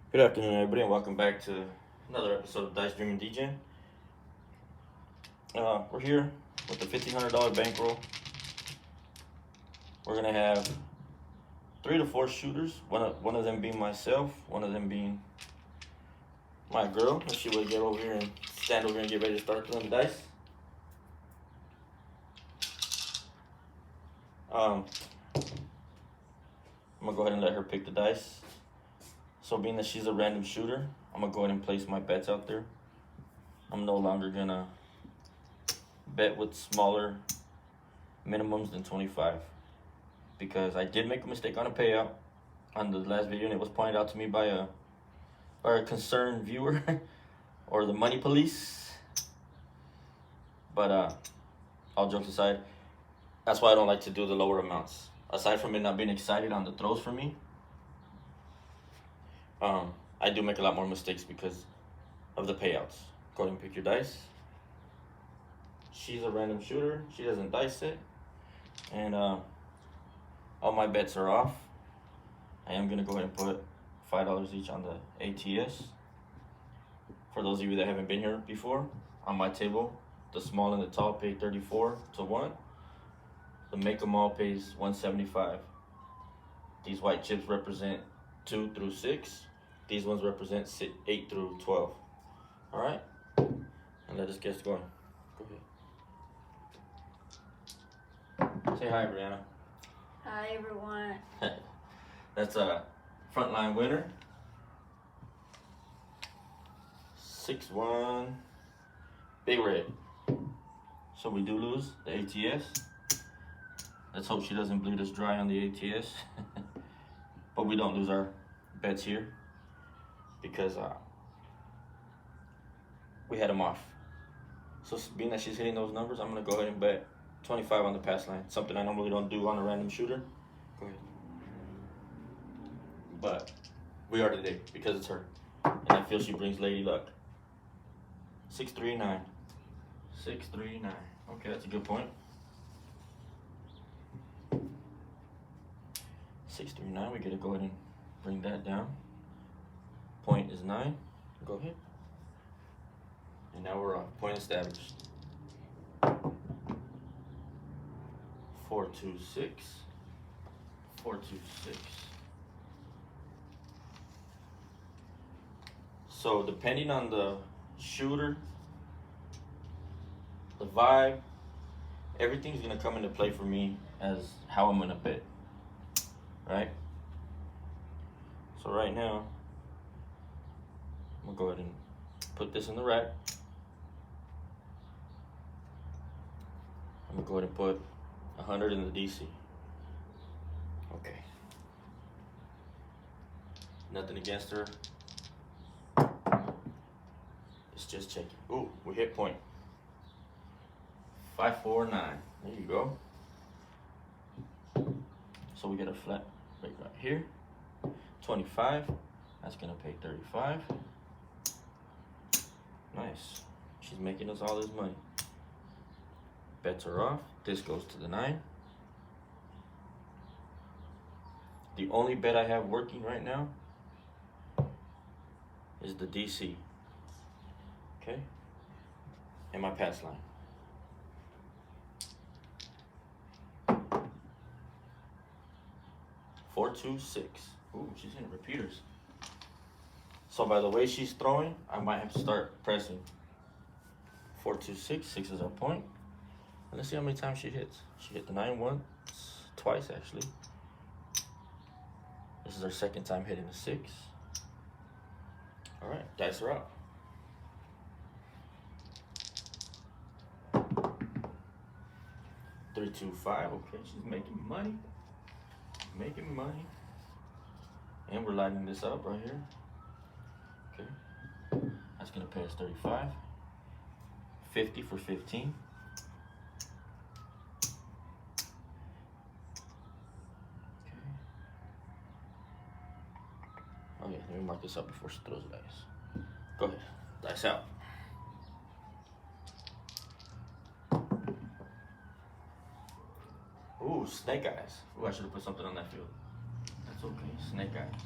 Good afternoon, everybody, and welcome back to another episode of Dice Dreaming DJ. We're here with the $1,500 bankroll. We're gonna have 3 to 4 shooters. One of them being myself, one of them being my girl. If she would get over here and stand over here and get ready to start throwing the dice. I'm gonna go ahead and let her pick the dice. So being that she's a random shooter, I'm gonna go ahead and place my bets out there. I'm no longer gonna bet with smaller minimums than 25 because I did make a mistake on a payout on the last video, and it was pointed out to me by a concerned viewer or the money police. But all jokes aside, that's why I don't like to do the lower amounts. Aside from it not being excited on the throws for me, I do make a lot more mistakes because of the payouts. Go ahead and pick your dice. She's a random shooter. She doesn't dice it. And all my bets are off. I am going to go ahead and put $5 each on the ATS. For those of you that haven't been here before, on my table, the small and the tall pay 34 to 1. The make 'em all pays 175. These white chips represent 2 through 6. These ones represent 8 through 12. All right? And let us get going. Go ahead. Say hi, Brianna. Hi, everyone. That's a frontline winner. 6-1. Big red. So we do lose the ATS. Let's hope she doesn't bleed us dry on the ATS. But we don't lose our bets here because we had them off. So being that she's hitting those numbers, I'm going to go ahead and bet 25 on the pass line. Something I normally don't do on a random shooter. Go ahead. But we are today because it's her. And I feel she brings lady luck. 639. 639. Okay, that's a good point. 639. We gotta go ahead and bring that down. Point is 9. Go ahead. And now we're off. Point established. 426. 426. So depending on the shooter, the vibe, everything's gonna come into play for me as how I'm gonna bet. Right? So right now, I'm gonna go ahead and put this in the rack. I'm gonna go ahead and put 100 in the DC. Okay. Nothing against her. It's just checking. Ooh, we hit point. 549. There you go. So we get a flat rate right here. 25. That's gonna pay 35. Nice. She's making us all this money. Bets are off. This goes to the 9. The only bet I have working right now is the DC. Okay? And my pass line. Four, 2, 6. Ooh, she's hitting repeaters. So by the way she's throwing, I might have to start pressing. 4, 2, 6. 6 is our point. And let's see how many times she hits. She hit the 9 once, twice actually. This is our second time hitting the 6. All right, dice are out. Three, 2, 5. Okay, she's making money. Making money. And we're lighting this up right here. Okay. That's gonna pay us 35. 50 for 15. Oh yeah, let me mark this up before she throws the dice. Go ahead, dice out. Ooh, snake eyes. Ooh, I should have put something on that field. That's okay, snake eyes.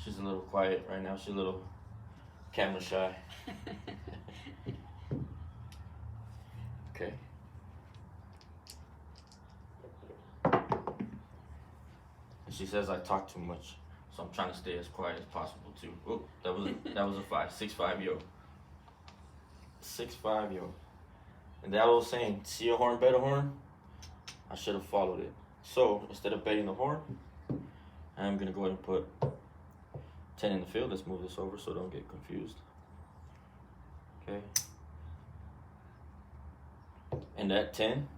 She's a little quiet right now. She's a little camera shy. Okay. And she says I talk too much, so I'm trying to stay as quiet as possible too. Oh, that was a 5. 6'5", yo. 6'5", yo. And that old saying, see a horn, bet a horn. I should have followed it. So instead of betting the horn, I'm gonna go ahead and put 10 in the field. Let's move this over so don't get confused. Okay. And that 10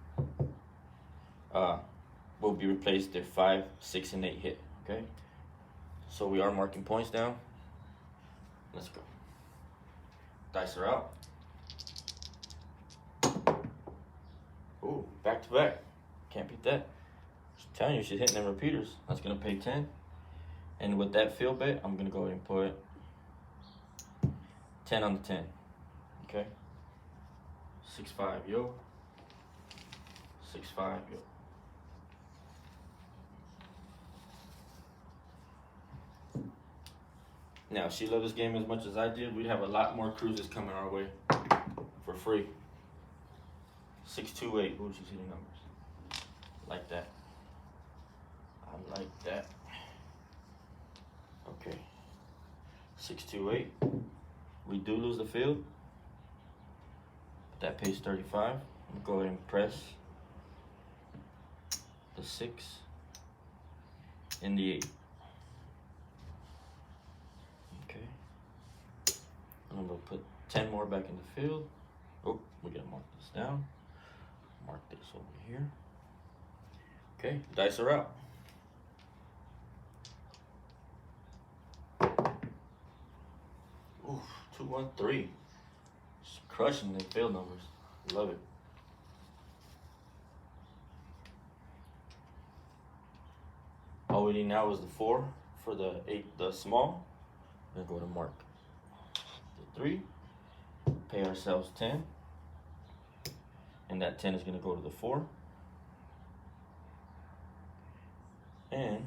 will be replaced if 5, 6, and 8 hit. Okay. So we are marking points down. Let's go. Dice are out. Ooh, back to back. Can't beat that. She's telling you she's hitting them repeaters. That's gonna pay 10. And with that field bet, I'm gonna go ahead and put 10 on the 10. Okay. 6'5", yo. 6'5", yo. Now, if she loved this game as much as I did, we'd have a lot more cruises coming our way for free. 628. Ooh, she's hitting numbers. Like that. I like that. Okay. 628. We do lose the field. But that pays 35. I'm gonna go ahead and press the 6 and the 8. Okay. And I'm gonna put 10 more back in the field. Oh, we gotta mark this down. Mark this over here. Okay, dice are out. Ooh, 213. Just crushing the field numbers. Love it. All we need now is the 4 for the 8, the small. Then go to mark the 3. Pay ourselves 10. And that 10 is going to go to the 4. And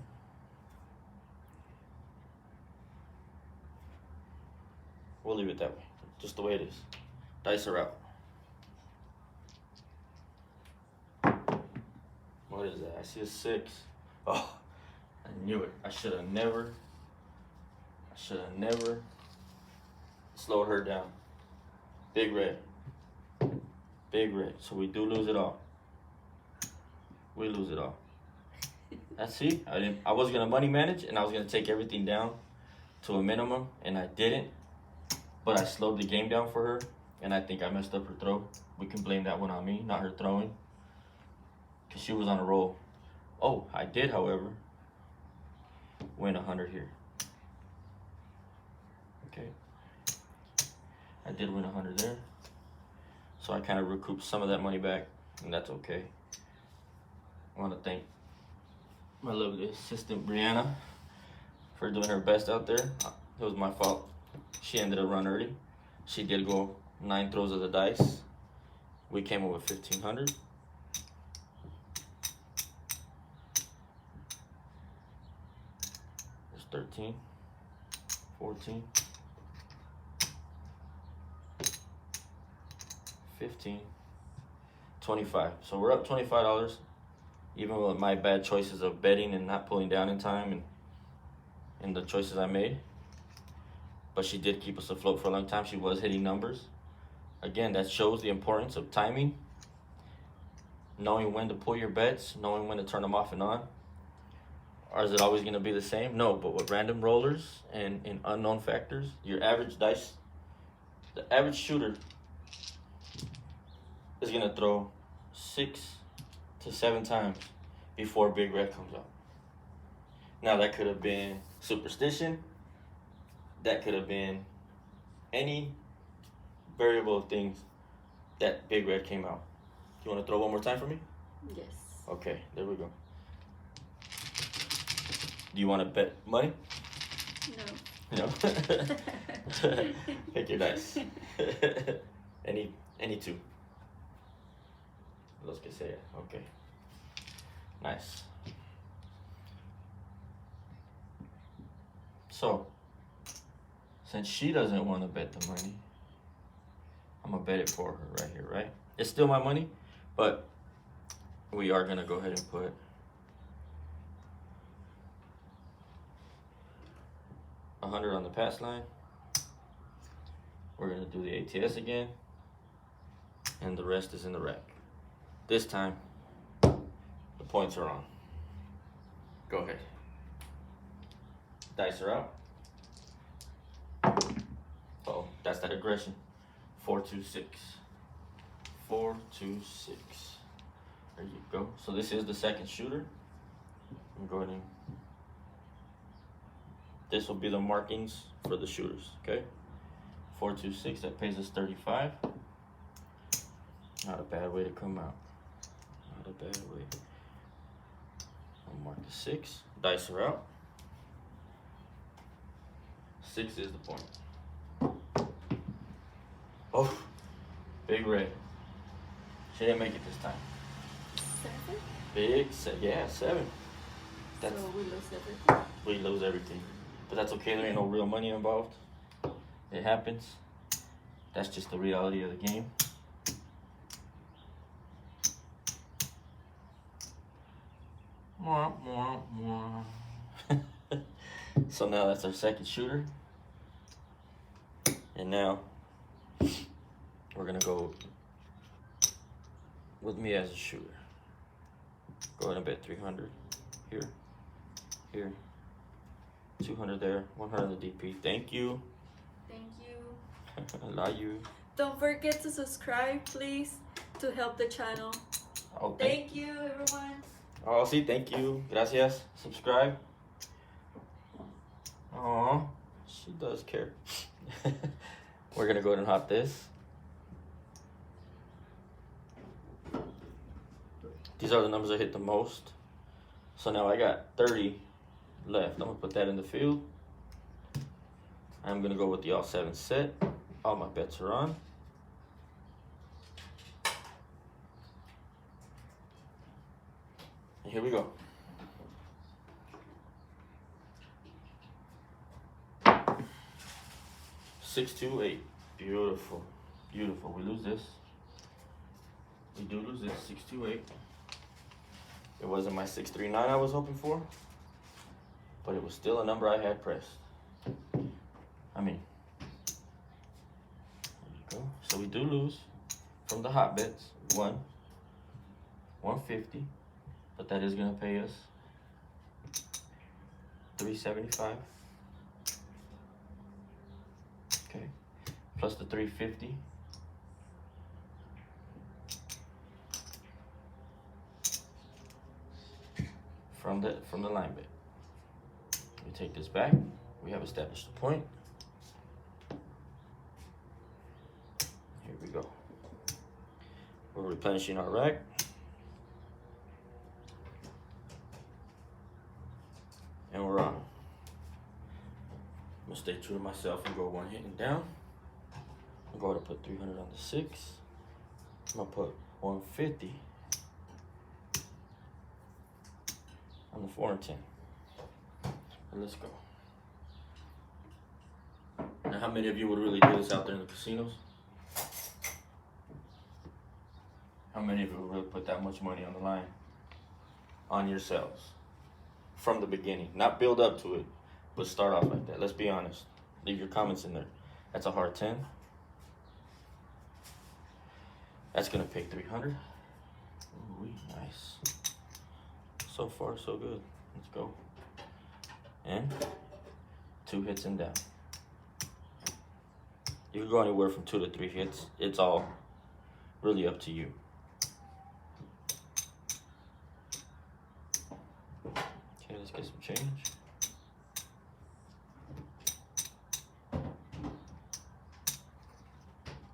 we'll leave it that way, just the way it is. Dice are out. What is that? I see a 6. Oh, I knew it. I should have never slowed her down. Big red. Big red. So we do lose it all. We lose it all. That's it. I was gonna money manage and I was gonna take everything down to a minimum, and I didn't. But I slowed the game down for her, and I think I messed up her throw. We can blame that one on me, not her throwing, because she was on a roll. Oh, I did, however, win 100 here. Okay. I did win 100 there. So I kind of recouped some of that money back, and that's okay. I want to thank my lovely assistant, Brianna, for doing her best out there. It was my fault. She ended up run early. She did go 9 throws of the dice. We came up with 1,500. There's 13, 14, 15, 25. So we're up $25, even with my bad choices of betting and not pulling down in time and the choices I made. But she did keep us afloat for a long time. She was hitting numbers. Again, that shows the importance of timing, knowing when to pull your bets, knowing when to turn them off and on. Or is it always going to be the same? No, but with random rollers and in unknown factors, your average dice, the average shooter is going to throw 6 to 7 times before Big Red comes out. Now, that could have been superstition. That could have been any variable of things that Big Red came out. You want to throw one more time for me? Yes. Okay, there we go. Do you want to bet money? No. No? Pick your dice. Any 2. Los que sea. Okay. Nice. So, since she doesn't want to bet the money, I'm going to bet it for her right here, right? It's still my money, but we are going to go ahead and put $100 on the pass line. We're going to do the ATS again, and the rest is in the rack. This time, the points are on. Go ahead. Dice are out. Oh, that's that aggression. 4, 2, 6. 4, 2, 6. There you go. So this is the second shooter. I'm going in. This will be the markings for the shooters, okay? 4, 2, 6, that pays us 35. Not a bad way to come out. Not a bad way. I'll mark the 6. Dice are out. 6 is the point. Oh, big red. She didn't make it this time. 7? Big, yeah, 7. So we lose everything. We lose everything. But that's okay, there ain't no real money involved. It happens. That's just the reality of the game. Mwah, mwah, mwah. So now that's our second shooter. And now we're gonna go with me as a shooter. Go ahead and bet 300 here, here, 200 there, 100 on the DP. Thank you. Thank you. I love you. Don't forget to subscribe, please, to help the channel. Oh, Thank you, everyone. Oh, see, thank you. Gracias. Subscribe. Aw, she does care. We're gonna go ahead and hop this. These are the numbers I hit the most. So now I got 30 left. I'm gonna put that in the field. I'm gonna go with the all 7 set. All my bets are on. And here we go. Six, 2, 8. Beautiful. Beautiful. We lose this. We do lose this. 6, 2, 8. It wasn't my 6, 3, 9 I was hoping for, but it was still a number I had pressed. I mean, there you go. So we do lose from the hot bets. 150, but that is gonna pay us $375. Okay, plus the 350. From the line bet. We take this back. We have established the point. Here we go. We're replenishing our rack. And we're on. I'm gonna stay true to myself and go one hitting down. I'm going to put 300 on the 6. I'm gonna put 150 on the 4 and 10. And let's go. Now, how many of you would really do this out there in the casinos? How many of you would really put that much money on the line on yourselves from the beginning? Not build up to it, but start off like that. Let's be honest. Leave your comments in there. That's a hard 10. That's gonna pay 300. Ooh, nice. So far, so good. Let's go. And 2 hits and down. You can go anywhere from 2 to 3 hits. It's all really up to you. Okay, let's get some change.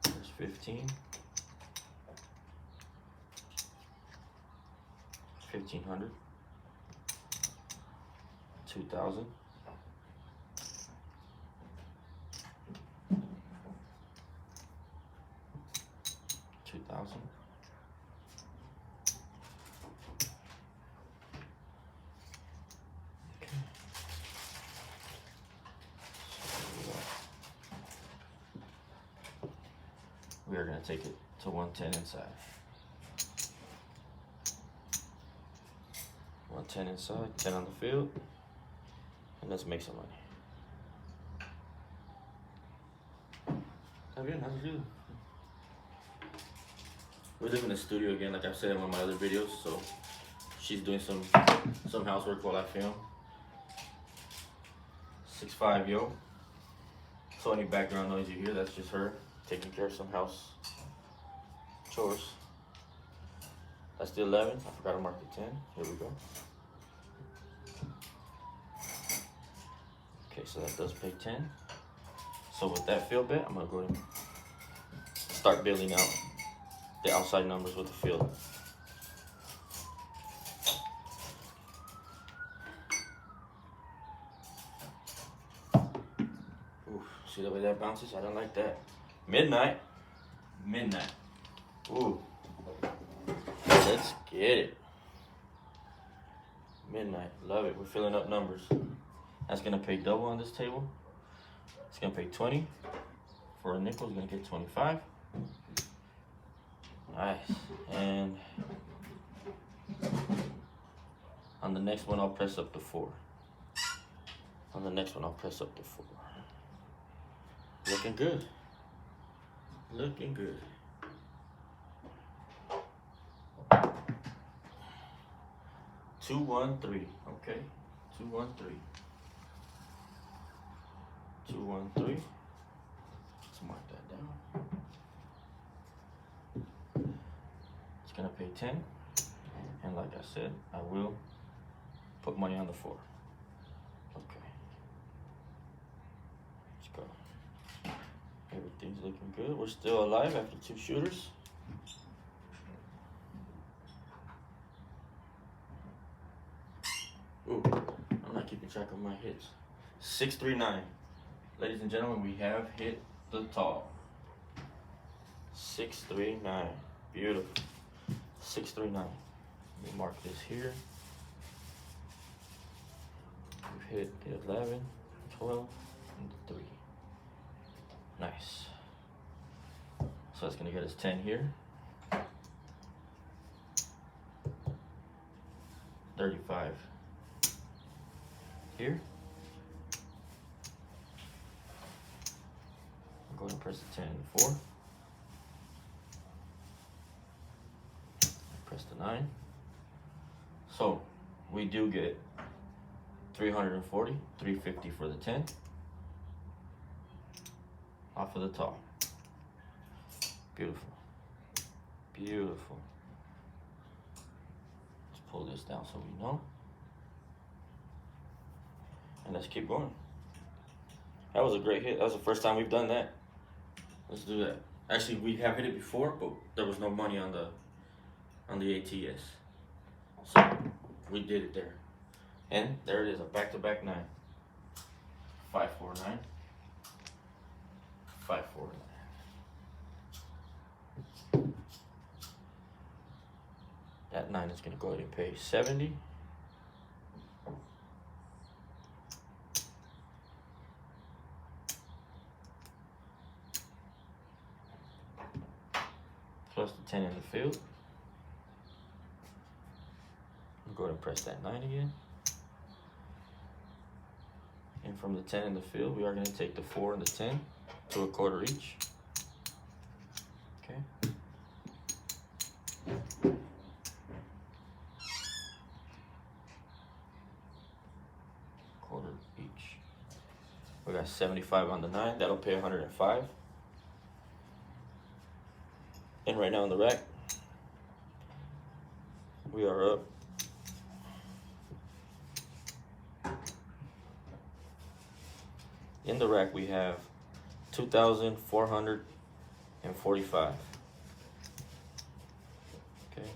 There's 15. 1,500. 2,000. 2,000. we are going to take it to 110 inside. 110 inside, 10 on the field, and let's make some money. Está bien, how's it? We live in the studio again, like I've said in one of my other videos, so she's doing some housework while I film. 6'5", yo. So any background noise you hear, that's just her taking care of some house chores. That's the 11. I forgot to mark the 10. Here we go. Okay, so that does pay 10. So with that field bet, I'm gonna go ahead and start building out the outside numbers with the field. Ooh, see the way that bounces? I don't like that. Midnight. Ooh. Let's get it. Midnight. Love it. We're filling up numbers. That's gonna pay double on this table. It's gonna pay 20. For a nickel, it's gonna get 25. Nice. And on the next one, I'll press up to 4. On the next one, I'll press up to 4. Looking good. Looking good. Two, 1, 3. Okay. 2, 1, 3. 2, 1, 3. Let's mark that down. It's gonna pay 10. And like I said, I will put money on the 4. Okay. Let's go. Everything's looking good. We're still alive after 2 shooters. Ooh, I'm not keeping track of my hits. 639. Ladies and gentlemen, we have hit the tall. 639. Beautiful. 639. Let me mark this here. We've hit the 11, 12, and the 3. Nice. So that's gonna get us 10 here. 35 here. I'm going to press the 10 and the 4. Press the 9. So we do get 340, 350 for the 10. Off of the top. Beautiful. Beautiful. Let's pull this down so we know. And let's keep going. That was a great hit. That was the first time we've done that. Let's do that. Actually, we have hit it before, but there was no money on the ATS. So we did it there. And there it is, a back-to-back 9. 549. 549. That 9 is gonna go ahead and pay 70. Plus the 10 in the field. I'll go ahead and press that 9 again. And from the 10 in the field, we are going to take the 4 and the 10 to a quarter each. Okay. Quarter each. We got 75 on the 9. That'll pay 105. And right now in the rack, we are up in the rack. We have 2,445. Okay,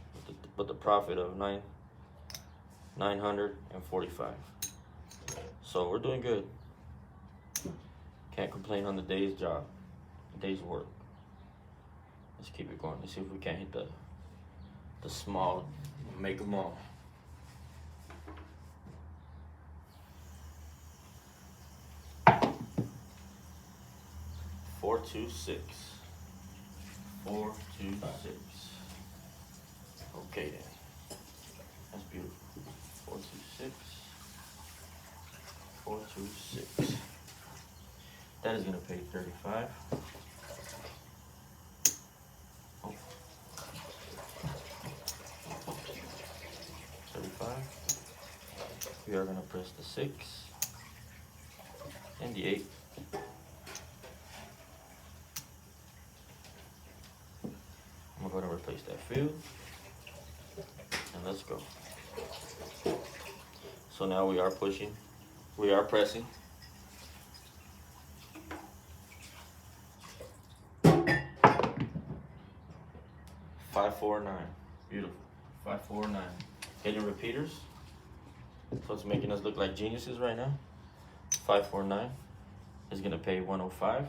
with the profit of 945. So we're doing good. Can't complain on the day's job, the day's work. Let's keep it going. Let's see if we can't hit the small, make them all. $426. 4, 2, 6. Okay then. That's beautiful. 4, 2, 6. 4, 2, 6. That is gonna pay 35. Oh. 35. We are gonna press the 6 and the 8. I'm gonna replace that field. And let's go. So now we are pushing. We are pressing. Five, 4, 9. Beautiful. 5, 4, 9. Hitting repeaters. So it's making us look like geniuses right now. 5, 4, 9 is gonna pay 105.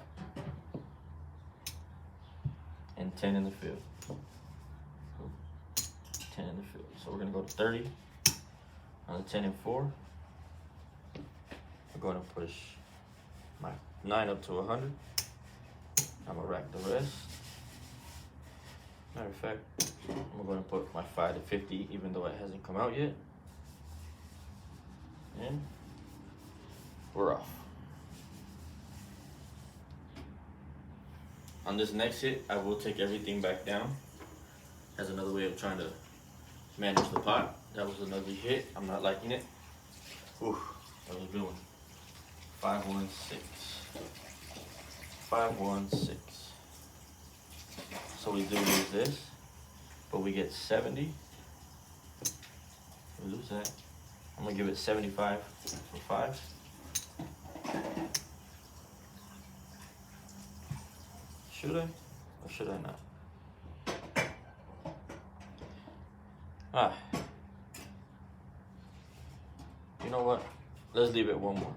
And 10 in the field. 10 in the field. So we're gonna go to 30 on the 10 and 4. We're gonna push my 9 up to 100. I'm gonna rack the rest. Matter of fact, I'm gonna put my 5 to 50 even though it hasn't come out yet. And we're off. On this next hit, I will take everything back down. As another way of trying to manage the pot. That was another hit. I'm not liking it. Ooh, that was a good one. 5, 1, 6. 5, 1, 6. So we do lose this, but we get 70. We lose that. I'm gonna give it 75 for 5. Should I? Or should I not? You know what? Let's leave it one more.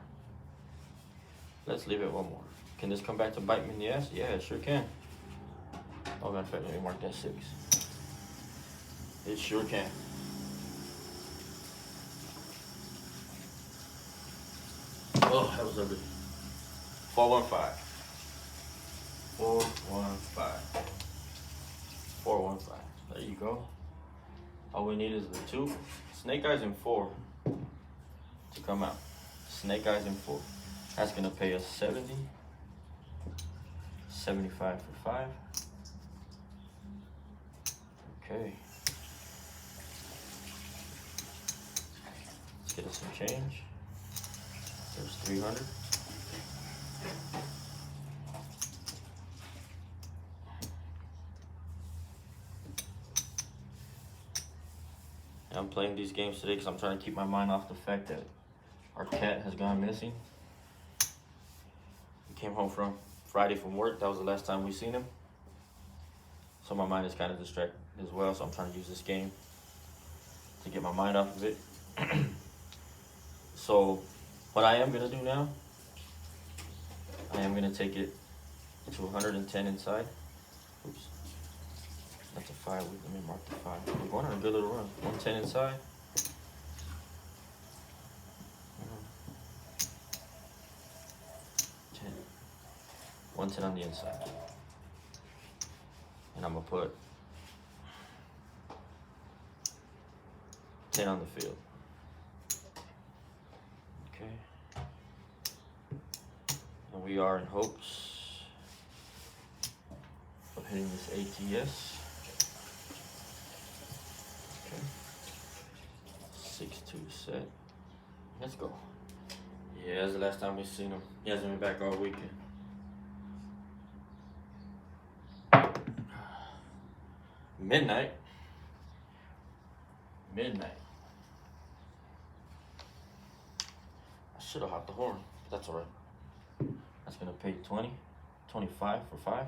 Let's leave it one more. Can this come back to bite me in the ass? Yeah, it sure can. Oh, matter of fact, let me mark that 6. It sure can. Oh, that was ugly. 415. 415. 415. There you go. All we need is the 2 snake eyes and 4 to come out. Snake eyes and 4. That's gonna pay us 70. 75 for 5. Okay. Let's get us some change. There's 300. I'm playing these games today because I'm trying to keep my mind off the fact that our cat has gone missing. He came home from Friday from work. That was the last time we seen him. So my mind is kind of distracted as well. So I'm trying to use this game to get my mind off of it. So what I am going to do now, I am going to take it to 110 inside. Oops. That's a 5. Let me mark the 5. We're going on a good little run. 110 inside. 10. 110 on the inside. And I'm going to put 10 on the field. Okay. And we are in hopes of hitting this ATS. Okay. 6-2 set. Let's go. Yeah, that's the last time we've seen him. He hasn't been back all weekend. Midnight. I should have hopped the horn, but that's alright. That's gonna pay 20, 25 for 5.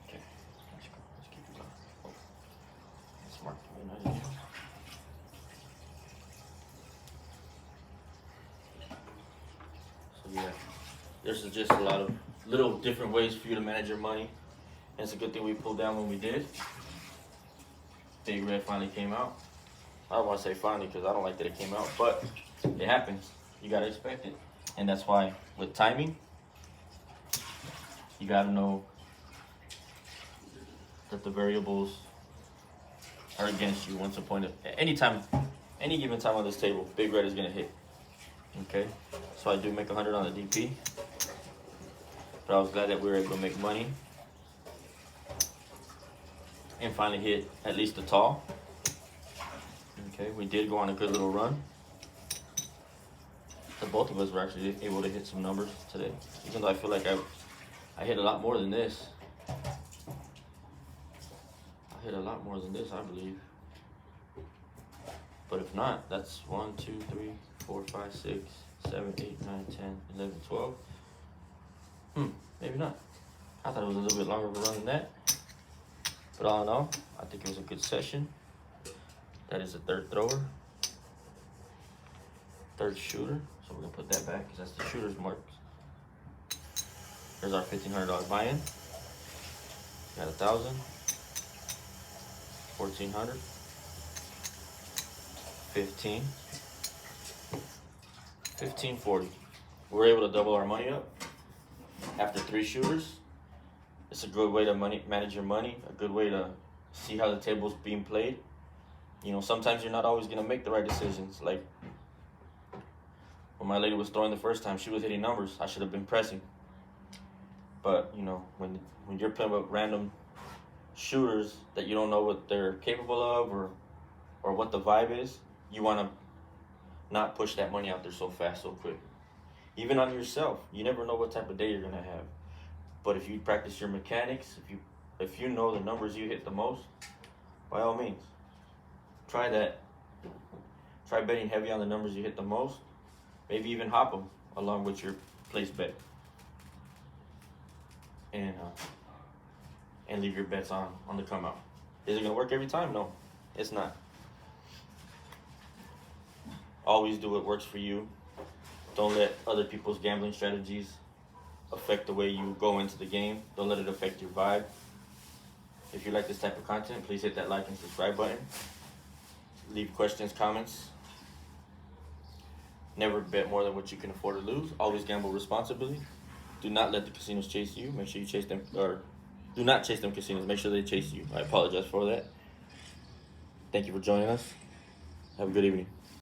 Okay, let's go. Let's keep it going. Let's mark the midnight again. So yeah, there's just a lot of little different ways for you to manage your money. And it's a good thing we pulled down when we did. Big Red finally came out. I don't want to say finally because I don't like that it came out, but it happens. You got to expect it. And that's why with timing, you gotta know that the variables are against you once upon any given time on this table, big red is gonna hit. Okay, so I do make 100 on the DP, but I was glad that we were able to make money and finally hit at least the tall. Okay, we did go on a good little run. So both of us were actually able to hit some numbers today, even though I feel like I hit a lot more than this. I hit a lot more than this, I believe. But if not, that's 1, 2, 3, 4, 5, 6, 7, 8, 9, 10, 11, 12. Maybe not. I thought it was a little bit longer of a run than that. But all in all, I think it was a good session. That is a third thrower. Third shooter. So we're gonna put that back because that's the shooter's marks. There's our $1,500 buy-in. Got 1,000. 1,400. 15. 1,540. We're able to double our money up after 3 shooters. It's a good way to manage your money, a good way to see how the table's being played. You know, sometimes you're not always gonna make the right decisions. Like when my lady was throwing the first time, she was hitting numbers. I should have been pressing. But you know, when you're playing with random shooters that you don't know what they're capable of or what the vibe is, you wanna not push that money out there so fast, so quick. Even on yourself, you never know what type of day you're gonna have. But if you practice your mechanics, if you know the numbers you hit the most, by all means, try that. Try betting heavy on the numbers you hit the most. Maybe even hop them along with your place bet. And leave your bets on the come out. Is it gonna work every time? No, it's not. Always do what works for you. Don't let other people's gambling strategies affect the way you go into the game. Don't let it affect your vibe. If you like this type of content, please hit that like and subscribe button. Leave questions, comments. Never bet more than what you can afford to lose. Always gamble responsibly. Do not let the casinos chase you. Make sure you chase them, or do not chase them casinos. Make sure they chase you. I apologize for that. Thank you for joining us. Have a good evening.